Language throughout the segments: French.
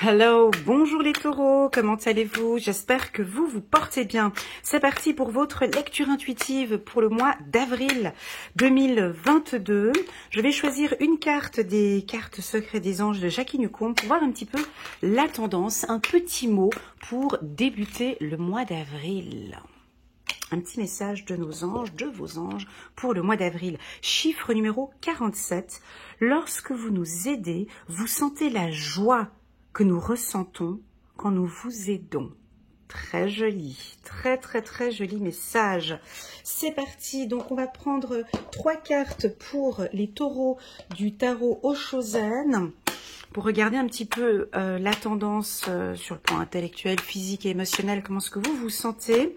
Hello, bonjour les taureaux, comment allez-vous? J'espère que vous vous portez bien. C'est parti pour votre lecture intuitive pour le mois d'avril 2022. Je vais choisir une carte des cartes secrets des anges de Jackie Newcomb pour voir un petit peu la tendance, un petit mot pour débuter le mois d'avril. Un petit message de nos anges, de vos anges, pour le mois d'avril. Chiffre numéro 47. Lorsque vous nous aidez, vous sentez la joie que nous ressentons quand nous vous aidons. Très joli, très joli message. C'est parti, donc on va prendre 3 cartes pour les taureaux du tarot Oshozen pour regarder un petit peu la tendance sur le plan intellectuel, physique et émotionnel, comment est-ce que vous vous sentez.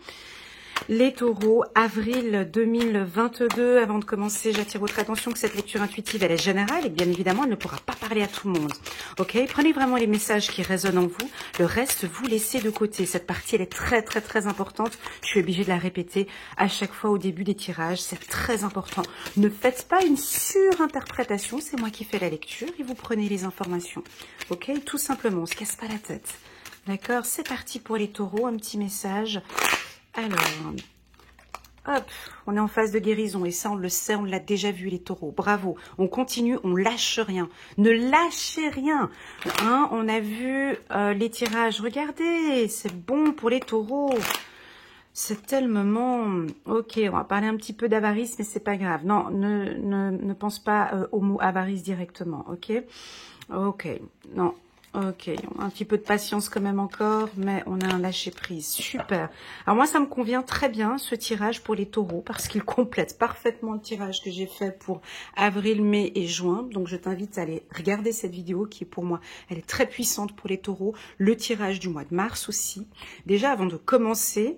Les taureaux, avril 2022, avant de commencer, j'attire votre attention que cette lecture intuitive, elle est générale et bien évidemment, elle ne pourra pas parler à tout le monde. Ok, prenez vraiment les messages qui résonnent en vous, le reste, vous laissez de côté. Cette partie, elle est très importante. Je suis obligée de la répéter à chaque fois au début des tirages, c'est très important. Ne faites pas une surinterprétation, c'est moi qui fais la lecture et vous prenez les informations. Ok, tout simplement, on se casse pas la tête. D'accord, c'est parti pour les taureaux, un petit message. Alors, hop, on est en phase de guérison et ça on le sait, on l'a déjà vu les taureaux. Bravo, on continue, on lâche rien. Ne lâchez rien. Hein, on a vu les tirages, regardez, c'est bon pour les taureaux. C'est tellement... Ok, on va parler un petit peu d'avarice, mais c'est pas grave. Non, ne pense pas au mot avarice directement, ok? Ok, non. Ok, on a un petit peu de patience quand même encore, mais on a un lâcher-prise. Super. Alors moi, ça me convient très bien, ce tirage pour les taureaux, parce qu'il complète parfaitement le tirage que j'ai fait pour avril, mai et juin. Donc, je t'invite à aller regarder cette vidéo qui est pour moi, elle est très puissante pour les taureaux. Le tirage du mois de mars aussi. Déjà, avant de commencer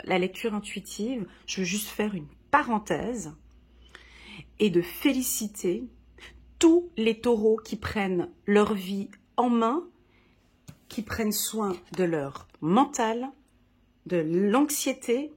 la lecture intuitive, je veux juste faire une parenthèse et de féliciter tous les taureaux qui prennent leur vie en main, qui prennent soin de leur mental, de l'anxiété,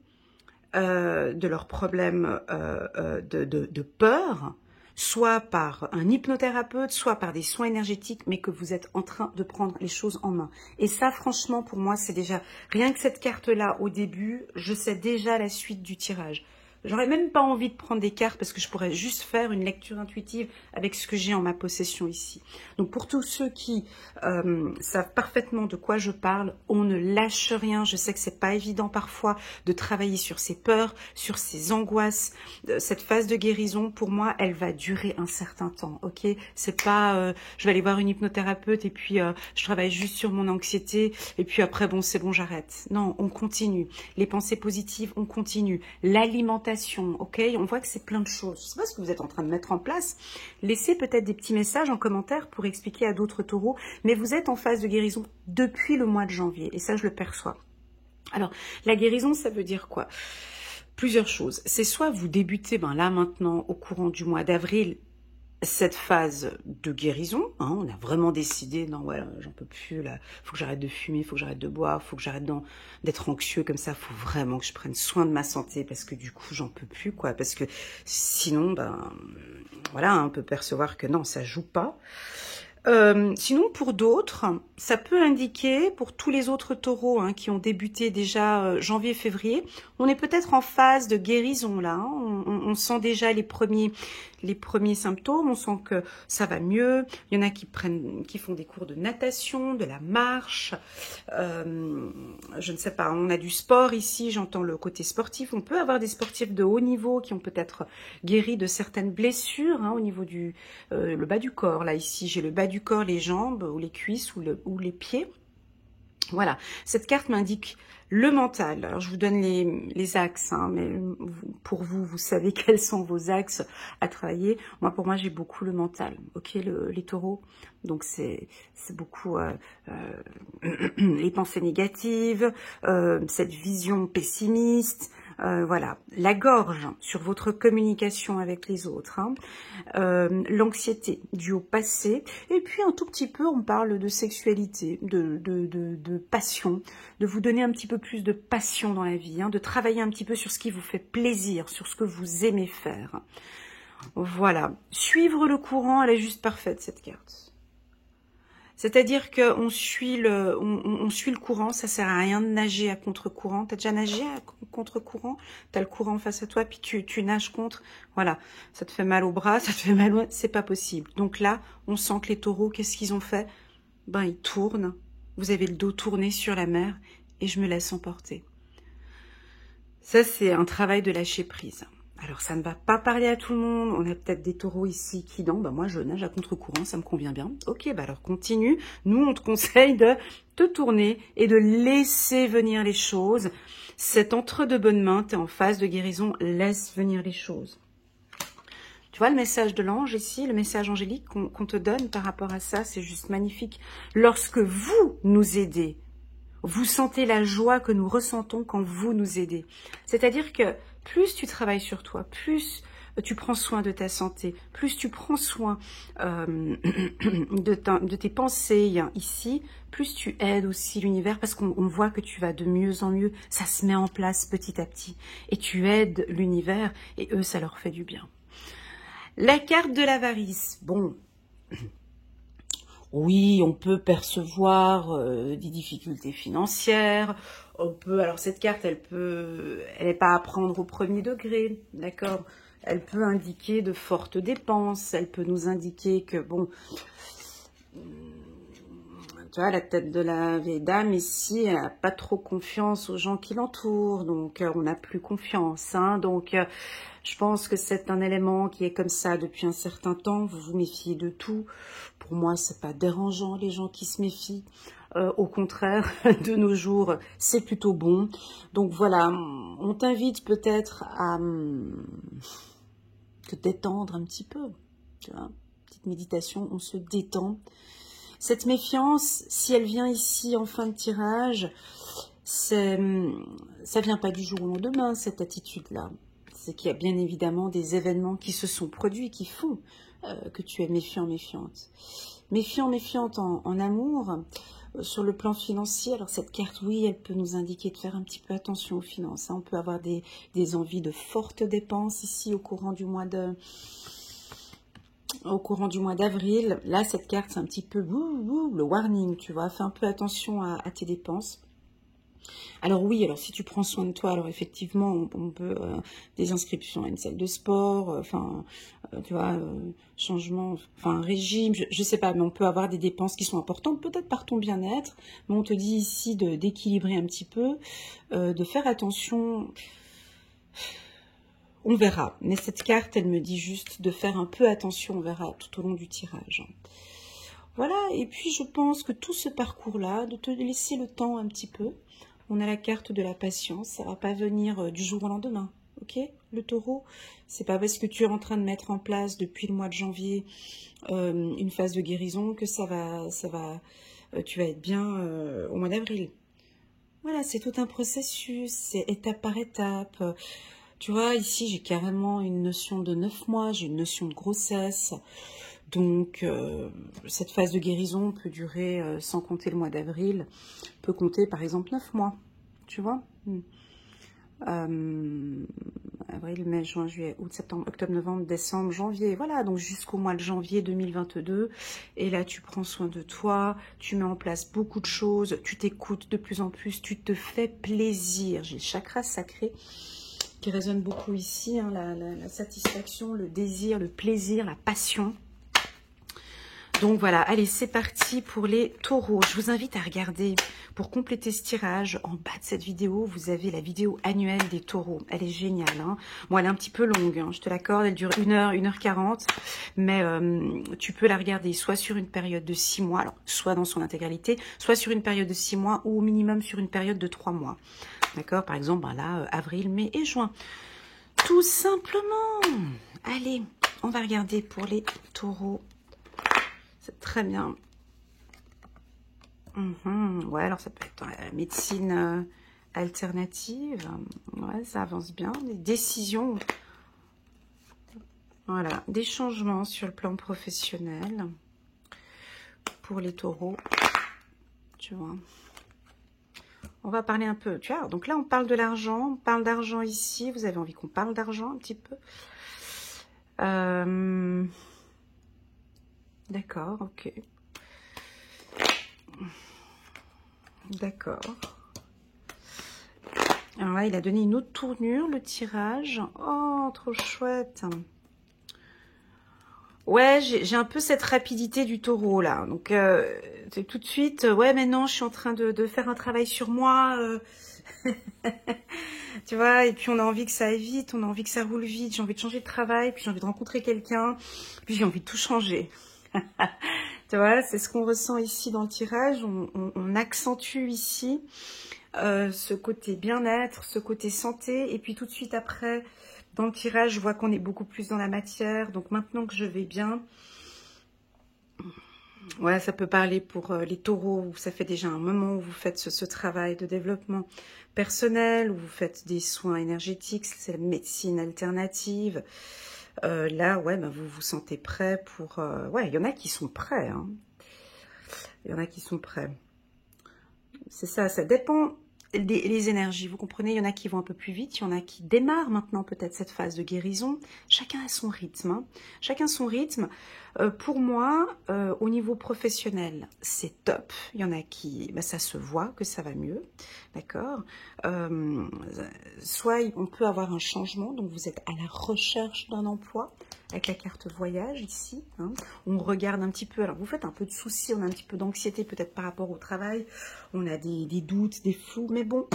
de leurs problèmes de peur, soit par un hypnothérapeute, soit par des soins énergétiques, mais que vous êtes en train de prendre les choses en main. Et ça, franchement, pour moi, c'est déjà... Rien que cette carte-là, au début, je sais déjà la suite du tirage. J'aurais même pas envie de prendre des cartes parce que je pourrais juste faire une lecture intuitive avec ce que j'ai en ma possession ici. Donc pour tous ceux qui savent parfaitement de quoi je parle, on ne lâche rien. Je sais que c'est pas évident parfois de travailler sur ses peurs, sur ses angoisses. Cette phase de guérison, pour moi, elle va durer un certain temps. Ok, c'est pas je vais aller voir une hypnothérapeute et puis je travaille juste sur mon anxiété et puis après bon c'est bon j'arrête. Non, on continue. Les pensées positives, on continue. L'alimentation, ok, on voit que c'est plein de choses. Je ne sais pas ce que vous êtes en train de mettre en place. Laissez peut-être des petits messages en commentaire pour expliquer à d'autres taureaux, mais vous êtes en phase de guérison depuis le mois de janvier, et ça je le perçois. Alors, la guérison, ça veut dire quoi? Plusieurs choses. C'est soit vous débutez là maintenant au courant du mois d'avril, cette phase de guérison, hein, on a vraiment décidé, non, ouais, j'en peux plus, là, faut que j'arrête de fumer, faut que j'arrête de boire, faut que j'arrête d'être anxieux comme ça, faut vraiment que je prenne soin de ma santé, parce que du coup, j'en peux plus, quoi, parce que sinon, voilà, on peut percevoir que non, ça joue pas. Sinon, pour d'autres, ça peut indiquer, pour tous les autres taureaux qui ont débuté déjà janvier-février, on est peut-être en phase de guérison là. Hein. On sent déjà les premiers symptômes, on sent que ça va mieux. Il y en a qui font des cours de natation, de la marche. Je ne sais pas, on a du sport ici, j'entends le côté sportif. On peut avoir des sportifs de haut niveau qui ont peut-être guéri de certaines blessures au niveau du le bas du corps. Là, ici, j'ai le bas du corps, les jambes ou les cuisses ou les pieds. Voilà, cette carte m'indique le mental. Alors, je vous donne les axes, mais pour vous, vous savez quels sont vos axes à travailler. Moi, pour moi, j'ai beaucoup le mental, ok, les taureaux. Donc, c'est beaucoup les pensées négatives, cette vision pessimiste, voilà, la gorge sur votre communication avec les autres, l'anxiété due au passé, et puis un tout petit peu on parle de sexualité, de passion, de vous donner un petit peu plus de passion dans la vie, de travailler un petit peu sur ce qui vous fait plaisir, sur ce que vous aimez faire. Voilà, suivre le courant, elle est juste parfaite cette carte. C'est-à-dire qu'on suit on suit le courant, ça sert à rien de nager à contre-courant. T'as déjà nagé à contre-courant? T'as le courant face à toi, puis tu nages contre. Voilà, ça te fait mal au bras, ça te fait mal, c'est pas possible. Donc là, on sent que les taureaux, qu'est-ce qu'ils ont fait? Ben, ils tournent. Vous avez le dos tourné sur la mer et je me laisse emporter. Ça, c'est un travail de lâcher prise. Alors, ça ne va pas parler à tout le monde. On a peut-être des taureaux ici qui, non, bah moi, je nage à contre-courant, ça me convient bien. Ok, bah alors continue. Nous, on te conseille de te tourner et de laisser venir les choses. C'est entre de bonnes mains, tu es en phase de guérison, laisse venir les choses. Tu vois le message de l'ange ici, le message angélique qu'on te donne par rapport à ça, c'est juste magnifique. Lorsque vous nous aidez, vous sentez la joie que nous ressentons quand vous nous aidez. C'est-à-dire que plus tu travailles sur toi, plus tu prends soin de ta santé, plus tu prends soin de tes pensées ici, plus tu aides aussi l'univers parce qu'on voit que tu vas de mieux en mieux. Ça se met en place petit à petit. Et tu aides l'univers et eux, ça leur fait du bien. La carte de l'avarice. Bon... Oui, on peut percevoir des difficultés financières. On peut, alors cette carte, elle n'est pas à prendre au premier degré, d'accord. Elle peut indiquer de fortes dépenses. Elle peut nous indiquer que bon, tu vois, la tête de la vieille dame ici, elle n'a pas trop confiance aux gens qui l'entourent, donc on n'a plus confiance. Hein, donc je pense que c'est un élément qui est comme ça depuis un certain temps. Vous vous méfiez de tout. Pour moi, c'est pas dérangeant les gens qui se méfient. Au contraire, de nos jours, c'est plutôt bon. Donc voilà, on t'invite peut-être à te détendre un petit peu. Tu vois, petite méditation, on se détend. Cette méfiance, si elle vient ici en fin de tirage, ça vient pas du jour au lendemain, cette attitude-là. C'est qu'il y a bien évidemment des événements qui se sont produits, qui font que tu es méfiant, méfiante. Méfiant, méfiante en amour, sur le plan financier. Alors cette carte, oui, elle peut nous indiquer de faire un petit peu attention aux finances. Hein. On peut avoir des envies de fortes dépenses ici au courant du mois d'avril. Là, cette carte, c'est un petit peu le warning, tu vois. Fais un peu attention à tes dépenses. Alors oui, alors si tu prends soin de toi, alors effectivement, on peut des inscriptions à une salle de sport, tu vois, changement, enfin régime, je sais pas, mais on peut avoir des dépenses qui sont importantes, peut-être par ton bien-être, mais on te dit ici d'équilibrer un petit peu, de faire attention. On verra, mais cette carte, elle me dit juste de faire un peu attention, on verra tout au long du tirage. Voilà, et puis je pense que tout ce parcours-là, de te laisser le temps un petit peu. On a la carte de la patience, ça va pas venir du jour au lendemain, ok? Le taureau, c'est pas parce que tu es en train de mettre en place depuis le mois de janvier une phase de guérison que tu vas être bien au mois d'avril. Voilà, c'est tout un processus, c'est étape par étape. Tu vois, ici, j'ai carrément une notion de 9 mois, j'ai une notion de grossesse. Donc, cette phase de guérison peut durer, sans compter le mois d'avril, peut compter par exemple 9 mois, tu vois. Avril, mai, juin, juillet, août, septembre, octobre, novembre, décembre, janvier. Voilà, donc jusqu'au mois de janvier 2022. Et là, tu prends soin de toi, tu mets en place beaucoup de choses, tu t'écoutes de plus en plus, tu te fais plaisir. J'ai le chakra sacré qui résonne beaucoup ici, hein, la satisfaction, le désir, le plaisir, la passion. Donc voilà, allez, c'est parti pour les taureaux. Je vous invite à regarder, pour compléter ce tirage, en bas de cette vidéo, vous avez la vidéo annuelle des taureaux. Elle est géniale. Hein. Bon, elle est un petit peu longue, hein, je te l'accorde, elle dure 1 heure, 1h40. Mais tu peux la regarder soit sur une période de 6 mois, alors soit dans son intégralité, soit sur une période de 6 mois ou au minimum sur une période de 3 mois. D'accord? Par exemple, ben là, avril, mai et juin. Tout simplement. Allez, on va regarder pour les taureaux. C'est très bien. Ouais, alors ça peut être la médecine alternative. Ouais, ça avance bien. Des décisions. Voilà, des changements sur le plan professionnel pour les taureaux. Tu vois. On va parler un peu. Tu vois, donc là, on parle de l'argent. On parle d'argent ici. Vous avez envie qu'on parle d'argent un petit peu? D'accord, ok. D'accord. Alors là, il a donné une autre tournure, le tirage. Oh, trop chouette. Ouais, j'ai un peu cette rapidité du taureau, là. Donc, c'est tout de suite, ouais, mais non, je suis en train de faire un travail sur moi. Tu vois, et puis on a envie que ça aille vite, on a envie que ça roule vite. J'ai envie de changer de travail, puis j'ai envie de rencontrer quelqu'un, puis j'ai envie de tout changer. Tu vois, c'est ce qu'on ressent ici dans le tirage. On accentue ici ce côté bien-être, ce côté santé. Et puis tout de suite après, dans le tirage, je vois qu'on est beaucoup plus dans la matière. Donc maintenant que je vais bien, ouais, ça peut parler pour les taureaux, où ça fait déjà un moment où vous faites ce travail de développement personnel, où vous faites des soins énergétiques, c'est la médecine alternative. Là, ouais, ben, vous vous sentez prêt pour... ouais, il y en a qui sont prêts. Hein. Il y en a qui sont prêts. C'est ça, ça dépend les énergies. Vous comprenez, il y en a qui vont un peu plus vite, il y en a qui démarrent maintenant peut-être cette phase de guérison. Chacun a son rythme. Hein. Chacun son rythme. Pour moi, au niveau professionnel, c'est top. Il y en a qui, bah, ça se voit que ça va mieux, d'accord. Soit on peut avoir un changement, donc vous êtes à la recherche d'un emploi, avec la carte voyage ici. Hein. On regarde un petit peu, alors vous faites un peu de soucis, on a un petit peu d'anxiété peut-être par rapport au travail, on a des doutes, des flous, mais bon...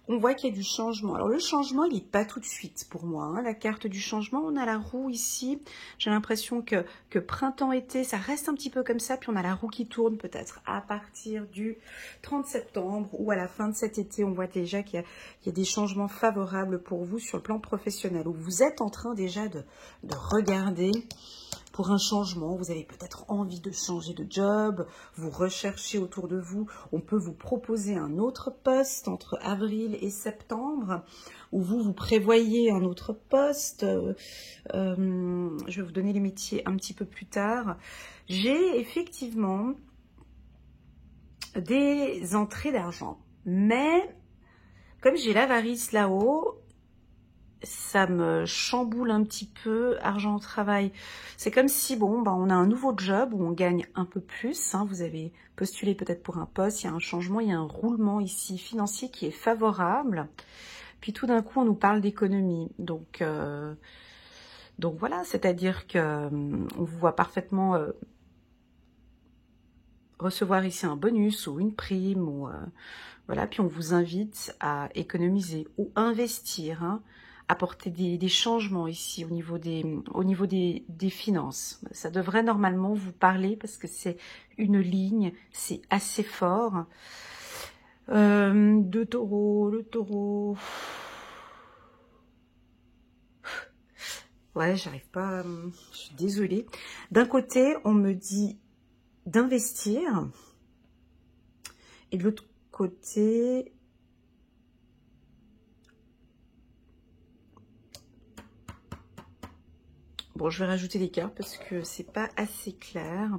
On voit qu'il y a du changement. Alors le changement, il n'est pas tout de suite pour moi. Hein. La carte du changement, on a la roue ici. J'ai l'impression que printemps-été, ça reste un petit peu comme ça. Puis on a la roue qui tourne peut-être à partir du 30 septembre ou à la fin de cet été. On voit déjà qu'il y a des changements favorables pour vous sur le plan professionnel. Où vous êtes en train déjà de regarder... Pour un changement, vous avez peut-être envie de changer de job, vous recherchez autour de vous, on peut vous proposer un autre poste entre avril et septembre, ou vous prévoyez un autre poste. Je vais vous donner les métiers un petit peu plus tard. J'ai effectivement des entrées d'argent, mais comme j'ai l'avarice là-haut, ça me chamboule un petit peu, argent au travail. C'est comme si, bon, bah, on a un nouveau job où on gagne un peu plus. Hein, vous avez postulé peut-être pour un poste, il y a un changement, il y a un roulement ici financier qui est favorable. Puis tout d'un coup, on nous parle d'économie. Donc voilà, c'est-à-dire que on vous voit parfaitement recevoir ici un bonus ou une prime. Ou, voilà, puis on vous invite à économiser ou investir, hein, apporter des changements ici au niveau des finances. Ça devrait normalement vous parler parce que c'est une ligne, c'est assez fort. De taureau, le taureau. Ouais, j'arrive pas, je suis désolée. D'un côté, on me dit d'investir et de l'autre côté... Bon, je vais rajouter des cartes parce que c'est pas assez clair.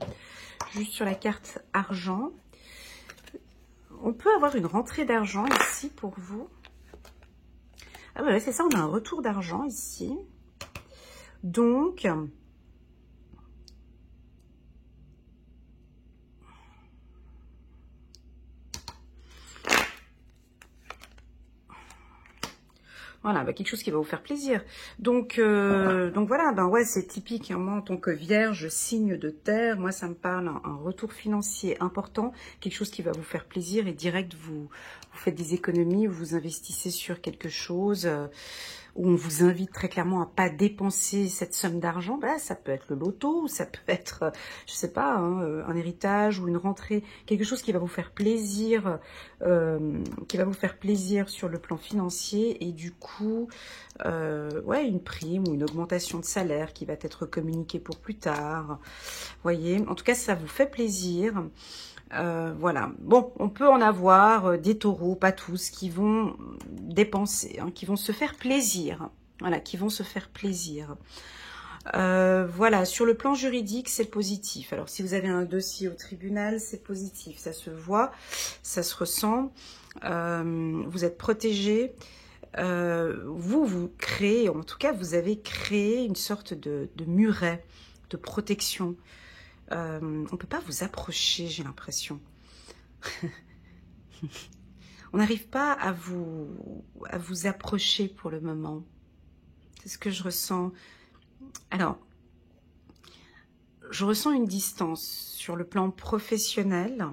Juste sur la carte argent. On peut avoir une rentrée d'argent ici pour vous. Ah voilà, c'est ça, on a un retour d'argent ici. Donc, voilà, bah, quelque chose qui va vous faire plaisir. Donc voilà, ben ouais, c'est typique. Hein, moi, en tant que vierge, signe de terre, moi, ça me parle un retour financier important, quelque chose qui va vous faire plaisir et direct, vous faites des économies, vous investissez sur quelque chose où on vous invite très clairement à pas dépenser cette somme d'argent. Ben, ça peut être le loto, ça peut être, je sais pas, hein, un héritage ou une rentrée, quelque chose qui va vous faire plaisir, sur le plan financier et du coup, ouais, une prime ou une augmentation de salaire qui va être communiquée pour plus tard. Voyez, en tout cas, ça vous fait plaisir. Voilà. Bon, on peut en avoir des taureaux, pas tous, qui vont dépenser, hein, qui vont se faire plaisir. Voilà, qui vont se faire plaisir. Voilà, sur le plan juridique, c'est positif. Alors, si vous avez un dossier au tribunal, c'est positif. Ça se voit, ça se ressent. Vous êtes protégé. Vous créez, en tout cas, vous avez créé une sorte de muret de protection. On ne peut pas vous approcher, j'ai l'impression. On n'arrive pas à vous approcher pour le moment. C'est ce que je ressens. Alors, je ressens une distance sur le plan professionnel.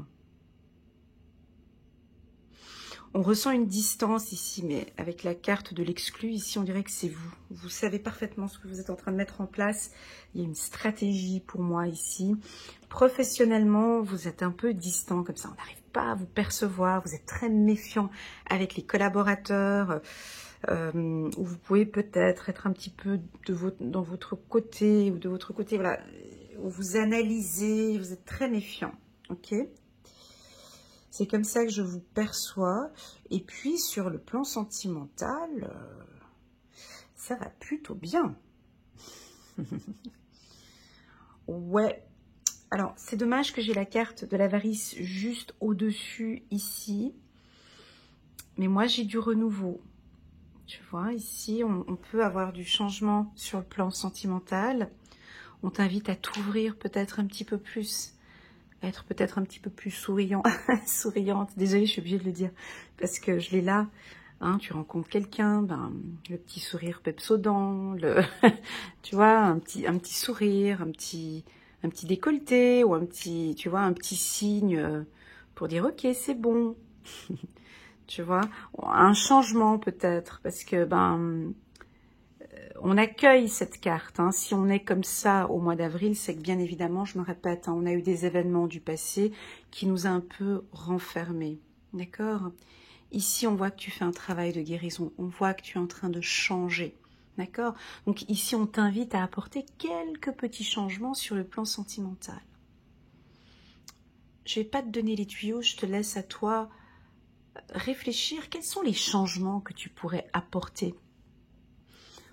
On ressent une distance ici, mais avec la carte de l'exclu, ici, on dirait que c'est vous. Vous savez parfaitement ce que vous êtes en train de mettre en place. Il y a une stratégie pour moi ici. Professionnellement, vous êtes un peu distant, comme ça, on n'arrive pas à vous percevoir. Vous êtes très méfiant avec les collaborateurs. Où vous pouvez peut-être être un petit peu dans votre côté, ou de votre côté, voilà, où vous analysez, vous êtes très méfiant, ok? C'est comme ça que je vous perçois. Et puis, sur le plan sentimental, ça va plutôt bien. Ouais. Alors, c'est dommage que j'ai la carte de l'avarice juste au-dessus, ici. Mais moi, j'ai du renouveau. Tu vois, ici, on peut avoir du changement sur le plan sentimental. On t'invite à t'ouvrir peut-être un petit peu plus. Être peut-être un petit peu plus souriant, souriante. Désolée, je suis obligée de le dire, parce que je l'ai là. Hein, tu rencontres quelqu'un, ben, le petit sourire pepsodent, tu vois, un petit sourire, un petit décolleté, ou un petit, tu vois, un petit signe pour dire, ok, c'est bon. Tu vois, un changement peut-être, parce que, ben, on accueille cette carte. Hein. Si on est comme ça au mois d'avril, c'est que bien évidemment, je me répète, hein, on a eu des événements du passé qui nous a un peu renfermés. D'accord? Ici, on voit que tu fais un travail de guérison. On voit que tu es en train de changer. D'accord? Donc ici, on t'invite à apporter quelques petits changements sur le plan sentimental. Je ne vais pas te donner les tuyaux, je te laisse à toi réfléchir. Quels sont les changements que tu pourrais apporter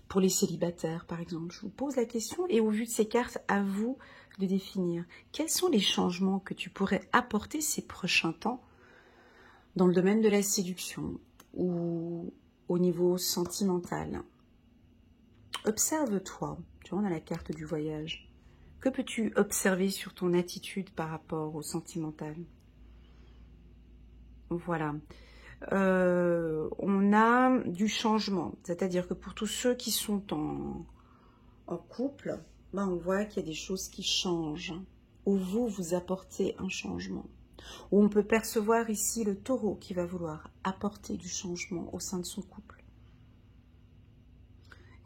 pour les célibataires, par exemple? Je vous pose la question et au vu de ces cartes, à vous de définir. Quels sont les changements que tu pourrais apporter ces prochains temps dans le domaine de la séduction ou au niveau sentimental? Observe-toi. Tu vois, on a la carte du voyage. Que peux-tu observer sur ton attitude par rapport au sentimental? Voilà. On a du changement, c'est-à-dire que pour tous ceux qui sont en couple, ben on voit qu'il y a des choses qui changent, où vous apportez un changement, où on peut percevoir ici le taureau qui va vouloir apporter du changement au sein de son couple,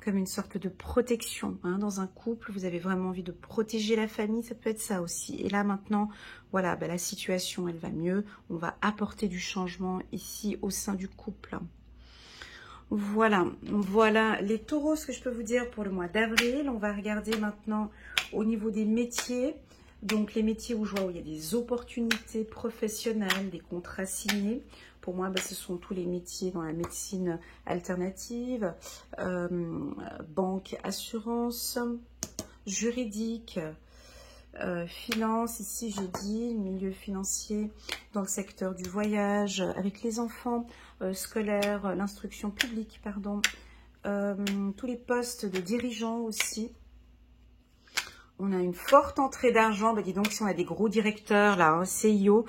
comme une sorte de protection. Hein. Dans un couple, vous avez vraiment envie de protéger la famille, ça peut être ça aussi. Et là maintenant, voilà, ben, la situation, elle va mieux. On va apporter du changement ici au sein du couple. Voilà, voilà les taureaux, ce que je peux vous dire pour le mois d'avril. On va regarder maintenant au niveau des métiers. Donc les métiers où je vois où il y a des opportunités professionnelles, des contrats signés. Pour moi, ben, ce sont tous les métiers dans la médecine alternative, banque, assurance, juridique, finance, ici j'ai dit, milieu financier, dans le secteur du voyage, avec les enfants, scolaires, l'instruction publique, pardon, tous les postes de dirigeants aussi. On a une forte entrée d'argent, bah dis donc si on a des gros directeurs là, hein, CIO,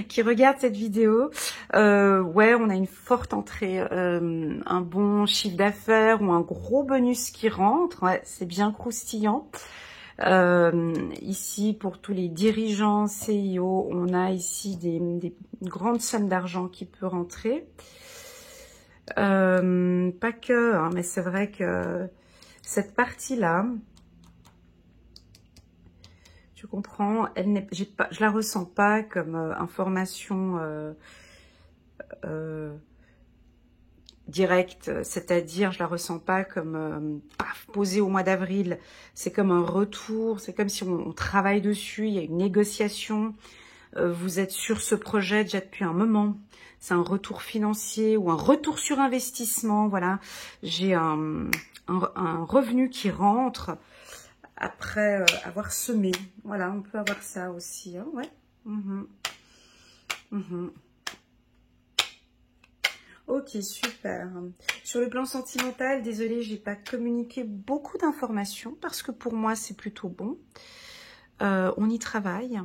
qui regardent cette vidéo, ouais, on a une forte entrée, un bon chiffre d'affaires ou un gros bonus qui rentre, ouais, c'est bien croustillant. Ici, pour tous les dirigeants CIO, on a ici des grandes sommes d'argent qui peuvent rentrer. Pas que, hein, mais c'est vrai que cette partie-là, tu comprends, je la ressens pas comme information directe, c'est-à-dire je la ressens pas comme paf, posée au mois d'avril. C'est comme un retour, c'est comme si on travaille dessus, il y a une négociation. Vous êtes sur ce projet déjà depuis un moment. C'est un retour financier ou un retour sur investissement. Voilà, j'ai un revenu qui rentre après avoir semé. Voilà, on peut avoir ça aussi. Hein, ouais. Ok, super. Sur le plan sentimental, désolée, j'ai pas communiqué beaucoup d'informations parce que pour moi, c'est plutôt bon. On y travaille.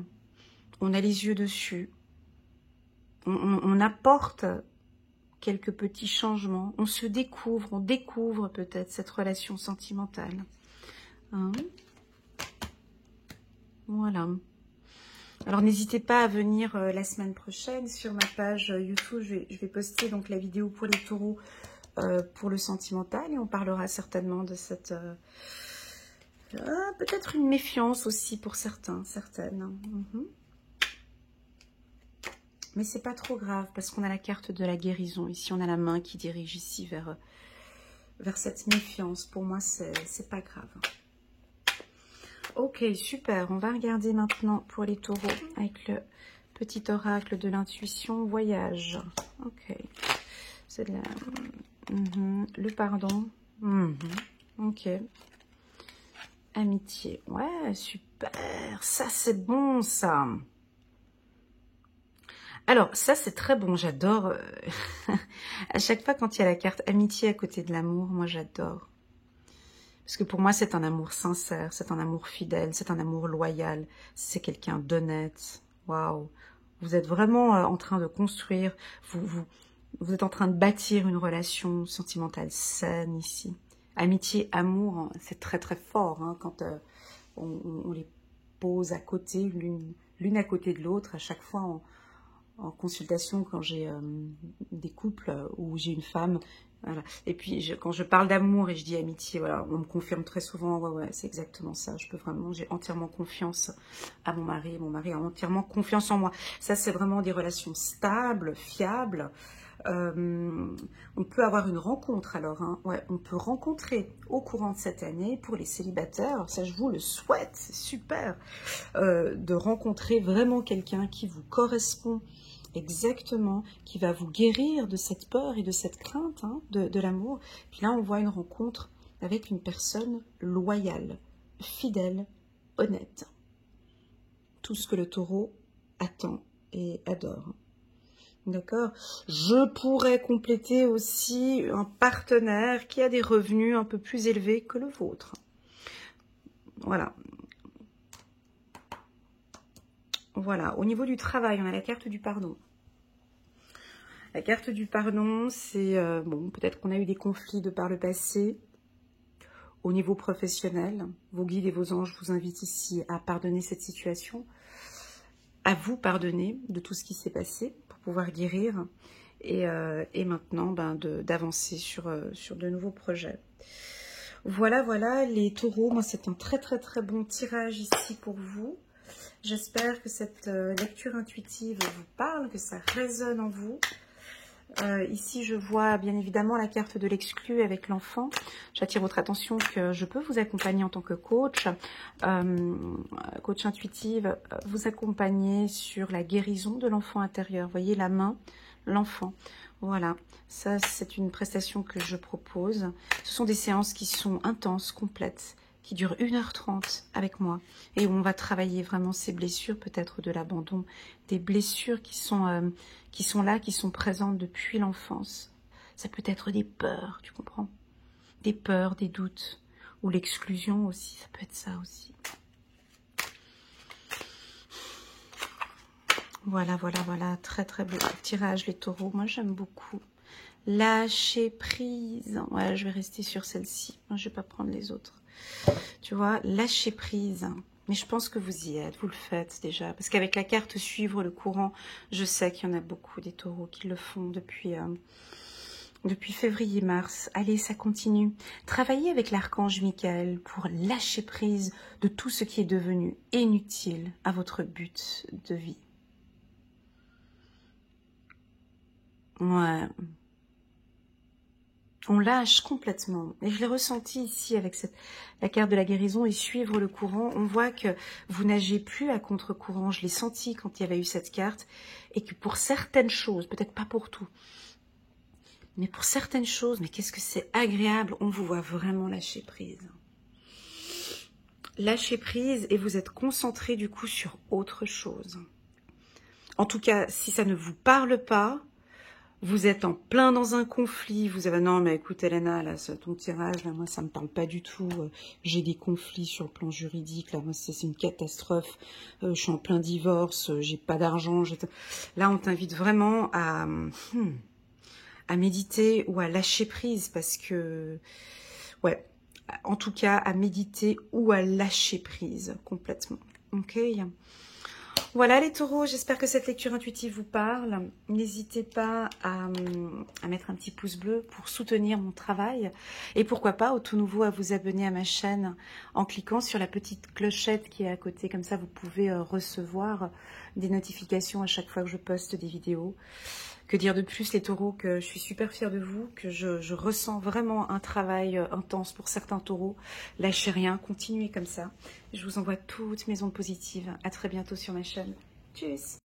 On a les yeux dessus. on apporte quelques petits changements. On se découvre, on découvre peut-être cette relation sentimentale. Hein? Voilà. Alors n'hésitez pas à venir la semaine prochaine sur ma page YouTube. Je vais poster donc la vidéo pour les taureaux pour le sentimental, et on parlera certainement de cette peut-être une méfiance aussi pour certains, certaines. Mais c'est pas trop grave parce qu'on a la carte de la guérison ici. On a la main qui dirige ici vers cette méfiance. Pour moi, c'est pas grave. Ok, super. On va regarder maintenant pour les taureaux avec le petit oracle de l'intuition. Voyage. Ok. C'est de la... Le pardon. Ok. Amitié. Ouais, super. Ça, c'est bon, ça. Alors, ça, c'est très bon. J'adore. À chaque fois, quand il y a la carte amitié à côté de l'amour, moi, j'adore. Parce que pour moi, c'est un amour sincère, c'est un amour fidèle, c'est un amour loyal, c'est quelqu'un d'honnête. Waouh! Vous êtes vraiment en train de construire, vous êtes en train de bâtir une relation sentimentale saine ici. Amitié, amour, c'est très très fort hein, quand on les pose à côté, l'une à côté de l'autre, à chaque fois en consultation quand j'ai des couples où j'ai une femme. Voilà. Et puis, quand je parle d'amour et je dis amitié, voilà, on me confirme très souvent, ouais, c'est exactement ça. J'ai entièrement confiance à mon mari, et mon mari a entièrement confiance en moi. Ça, c'est vraiment des relations stables, fiables. On peut avoir une rencontre, alors, hein, ouais, on peut rencontrer au courant de cette année, pour les célibataires, alors ça, je vous le souhaite, c'est super, de rencontrer vraiment quelqu'un qui vous correspond, exactement, qui va vous guérir de cette peur et de cette crainte hein, de l'amour. Puis là, on voit une rencontre avec une personne loyale, fidèle, honnête. Tout ce que le taureau attend et adore. D'accord? Je pourrais compléter aussi un partenaire qui a des revenus un peu plus élevés que le vôtre. Voilà. Voilà, au niveau du travail, on a la carte du pardon. La carte du pardon, c'est, bon, peut-être qu'on a eu des conflits de par le passé. Au niveau professionnel, vos guides et vos anges vous invitent ici à pardonner cette situation, à vous pardonner de tout ce qui s'est passé pour pouvoir guérir et maintenant ben, d'avancer sur de nouveaux projets. Voilà, voilà, les taureaux, moi c'est un très très très bon tirage ici pour vous. J'espère que cette lecture intuitive vous parle, que ça résonne en vous. Ici, je vois bien évidemment la carte de l'exclu avec l'enfant. J'attire votre attention que je peux vous accompagner en tant que coach, coach intuitive, vous accompagner sur la guérison de l'enfant intérieur. Vous voyez la main, l'enfant. Voilà, ça c'est une prestation que je propose. Ce sont des séances qui sont intenses, complètes, qui dure 1h30 avec moi et où on va travailler vraiment ces blessures, peut-être de l'abandon, des blessures qui sont là, qui sont présentes depuis l'enfance. Ça peut être des peurs, tu comprends? Des peurs, des doutes, ou l'exclusion aussi, ça peut être ça aussi. Voilà, voilà, voilà, très très beau tirage les taureaux, moi j'aime beaucoup. Lâcher prise, ouais, je vais rester sur celle-ci, je vais pas prendre les autres. Tu vois, lâcher prise. Mais je pense que vous y êtes, vous le faites déjà. Parce qu'avec la carte suivre le courant, je sais qu'il y en a beaucoup des taureaux qui le font depuis février-mars. Allez, ça continue. Travaillez avec l'archange Michael pour lâcher prise de tout ce qui est devenu inutile à votre but de vie. Ouais. On lâche complètement. Et je l'ai ressenti ici avec la carte de la guérison et suivre le courant. On voit que vous nagez plus à contre-courant. Je l'ai senti quand il y avait eu cette carte. Et que pour certaines choses, peut-être pas pour tout, mais pour certaines choses, mais qu'est-ce que c'est agréable, on vous voit vraiment lâcher prise. Lâcher prise et vous êtes concentré du coup sur autre chose. En tout cas, si ça ne vous parle pas, Vous êtes en plein dans un conflit, vous avez... Non mais écoute Elena, là, ton tirage, là, moi ça me parle pas du tout. J'ai des conflits sur le plan juridique, là, moi c'est une catastrophe. Je suis en plein divorce, j'ai pas d'argent. Là on t'invite vraiment à méditer ou à lâcher prise parce que... Ouais, en tout cas à méditer ou à lâcher prise complètement. Ok. Voilà les taureaux, j'espère que cette lecture intuitive vous parle. N'hésitez pas à mettre un petit pouce bleu pour soutenir mon travail. Et pourquoi pas, au tout nouveau, à vous abonner à ma chaîne en cliquant sur la petite clochette qui est à côté. Comme ça, vous pouvez recevoir des notifications à chaque fois que je poste des vidéos. Que dire de plus les taureaux, que je suis super fière de vous, que je ressens vraiment un travail intense pour certains taureaux. Lâchez rien, continuez comme ça. Je vous envoie toutes mes ondes positives. À très bientôt sur ma chaîne. Tchuss!